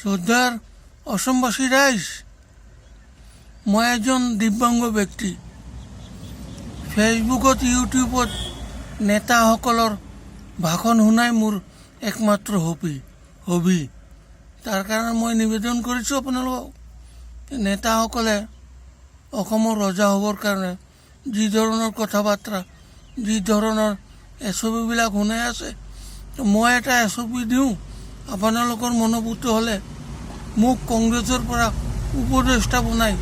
শ্ৰদ্ধাৰ অসমবাসী ৰাইজ, মই এজন দিব্যাংগ ব্যক্তি। ফেচবুকত ইউটিউবত নেতাসকলৰ ভাষণ শুনাই মোৰ একমাত্ৰ হবি। তাৰ কাৰণে মই নিবেদন কৰিছোঁ আপোনালোকক, নেতাসকলে অসমৰ ৰজা হ'বৰ কাৰণে যি ধৰণৰ কথা বাৰ্তা, যি ধৰণৰ এছপিবিলাক শুনাই আছে, মই এটা এছপি দিওঁ। আপোনালোকৰ মনোভূত হ'লে মোক কংগ্ৰেছৰ পৰা উপদেষ্টা বনাই,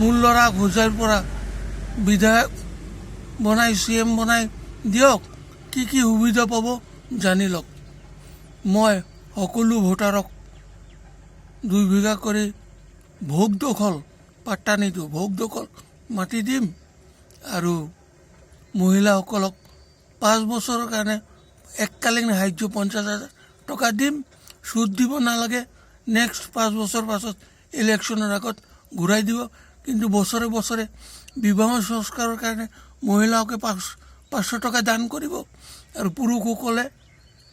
মোৰ ল'ৰাক হোজাইৰ পৰা বিধায়ক বনাই CM বনাই দিয়ক। কি কি সুবিধা পাব জানি লওক। মই সকলো ভোটাৰক 2 বিঘা কৰি ভোগ দখল পাট্টা নিদিওঁ, ভোগ দখল মাটি দিম। আৰু মহিলাসকলক 5 বছৰৰ কাৰণে এককালীন সাহায্য 50,000 টকা দিম। সুদ দিব নালাগে। নেক্সট 5 বছৰ পাছত ইলেকশ্যনৰ আগত ঘূৰাই দিব। কিন্তু বছৰে বছৰে বিবাহ সংস্কাৰৰ কাৰণে মহিলাসকলে 500 টকা দান কৰিব। আৰু পুৰুষসকলে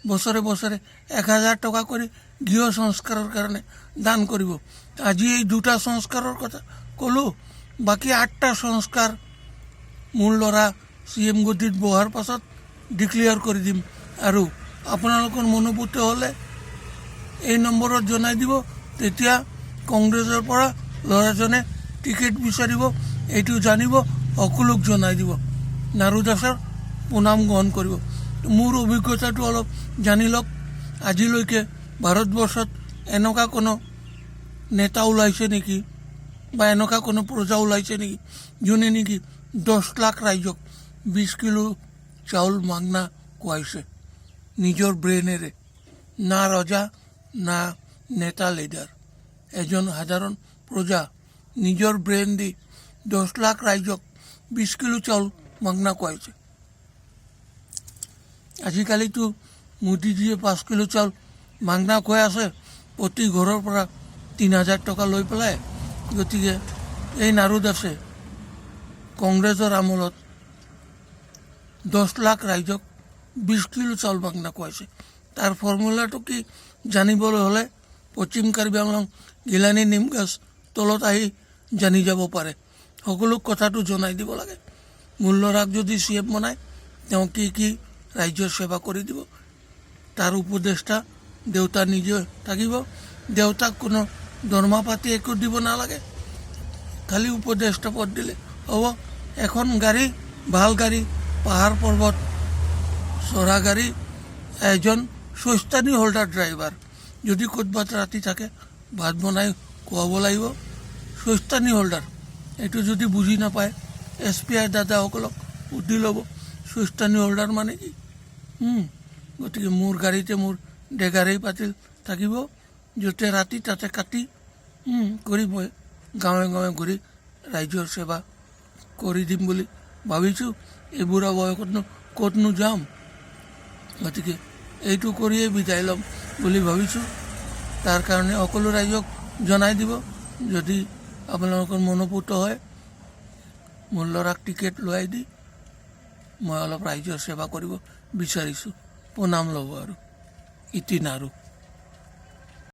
বছৰে বছৰে 1000 টকা কৰি গৃহ সংস্কাৰৰ কাৰণে দান কৰিব। আজি এই 2টা সংস্কাৰৰ কথা ক'লোঁ। বাকী 8টা সংস্কাৰ মোৰ ল'ৰা CM গদিত বহাৰ পাছত ডিক্লেয়াৰ কৰি দিম। আৰু আপোনালোকৰ মনোভূত হ'লে এই নম্বৰত জনাই দিব। তেতিয়া কংগ্ৰেছৰ পৰা ল'ৰাজনে টিকেট বিচাৰিব, এইটো জানিব, সকলোক জনাই দিব। নাৰু দাসৰ প্ৰণাম গ্ৰহণ কৰিব। মোৰ অভিজ্ঞতাটো অলপ জানি লওক। আজিলৈকে ভাৰতবৰ্ষত এনেকুৱা কোনো নেতা ওলাইছে নেকি, বা এনেকুৱা কোনো প্ৰজা ওলাইছে নেকি, যোনে নেকি 10 লাখ ৰাইজক 20 কিলো চাউল মাগনা খুৱাইছে নিজৰ ব্ৰেইনেৰে? না ৰজা, না নেতা লিডাৰ। এজন সাধাৰণ প্ৰজা নিজৰ ব্ৰেইন দি 10 লাখ ৰাইজক 20 কিলো চাউল মাগনা খুৱাইছে। আজিকালিতো মোদীজীয়ে 5 কিলো চাউল মাগনা খুৱাই আছে, প্ৰতি ঘৰৰ পৰা 3000 টকা লৈ পেলাই। গতিকে এই নাৰু দাসে কংগ্ৰেছৰ আমোলত 10 লাখ ৰাইজক 20 কিলো চাউল মাগনা খুৱাইছে। তাৰ ফৰ্মুলাটো কি জানিবলৈ হ'লে পশ্চিম কাৰ্বি আংলং গিলানী নিমগাছ তলত আহি জানি যাব পাৰে। সকলো কথাটো জনাই দিব লাগে। মোৰ ল'ৰাক যদি CM বনায়, তেওঁ কি কি ৰাজ্যৰ সেৱা কৰি দিব। তাৰ উপদেষ্টা দেউতা নিজে থাকিব। দেউতাক কোনো দৰমহা পাতি একো দিব নালাগে, খালি উপদেষ্টা পদ দিলে হ'ব। এখন গাড়ী, ভাল গাড়ী, পাহাৰ পৰ্বত চৰা গাড়ী, এজন স্বস্থানী হোল্ডাৰ ড্ৰাইভাৰ। যদি ক'ৰবাত ৰাতি থাকে, ভাত বনাই খুৱাব লাগিব। স্বস্থানী হোল্ডাৰ এইটো যদি বুজি নাপায়, SPI দাদাসকলক সুধি ল'ব স্বস্থানী হোল্ডাৰ মানে কি। গতিকে মোৰ গাড়ীতে মোৰ ডেগাৰেই পাতিল থাকিব, য'তে ৰাতি তাতে কাটি কৰি মই গাঁৱে গাঁৱে ঘূৰি ৰাইজৰ সেৱা কৰি দিম বুলি ভাবিছোঁ। এই বুঢ়া বয়সতনো ক'তনো যাম। গতিকে এইটো কৰিয়েই বিদায় ল'ম বুলি ভাবিছোঁ। তাৰ কাৰণে সকলো ৰাইজক জনাই দিব। যদি আপোনালোকৰ মনোভূত হয়, মোৰ ল'ৰাক টিকেট লোৱাই দি মই অলপ ৰাইজৰ সেৱা কৰিব বিচাৰিছোঁ। প্ৰণাম ল'ব আৰু ইতি নাৰু।